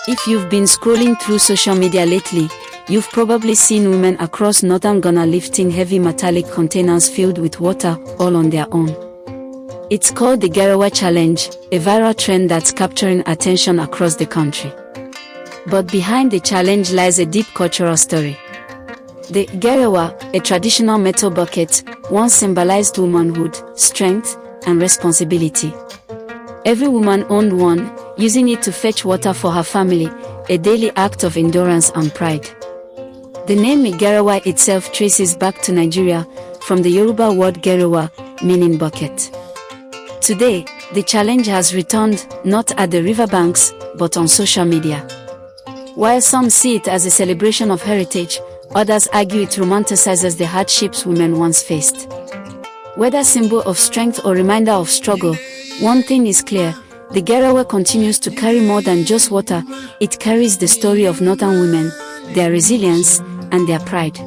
If you've been scrolling through social media lately, you've probably seen women across northern Ghana lifting heavy metallic containers filled with water, all on their own. It's called the Garawa Challenge, a viral trend that's capturing attention across the country. But behind the challenge lies a deep cultural story. The Garawa, a traditional metal bucket, once symbolized womanhood, strength, and responsibility. Every woman owned one, using it to fetch water for her family, a daily act of endurance and pride. The name Garawa itself traces back to Nigeria, from the Yoruba word Garawa, meaning bucket. Today, the challenge has returned, not at the riverbanks, but on social media. While some see it as a celebration of heritage, others argue it romanticizes the hardships women once faced. Whether symbol of strength or reminder of struggle, one thing is clear: the Garawa continues to carry more than just water. It carries the story of northern women, their resilience, and their pride.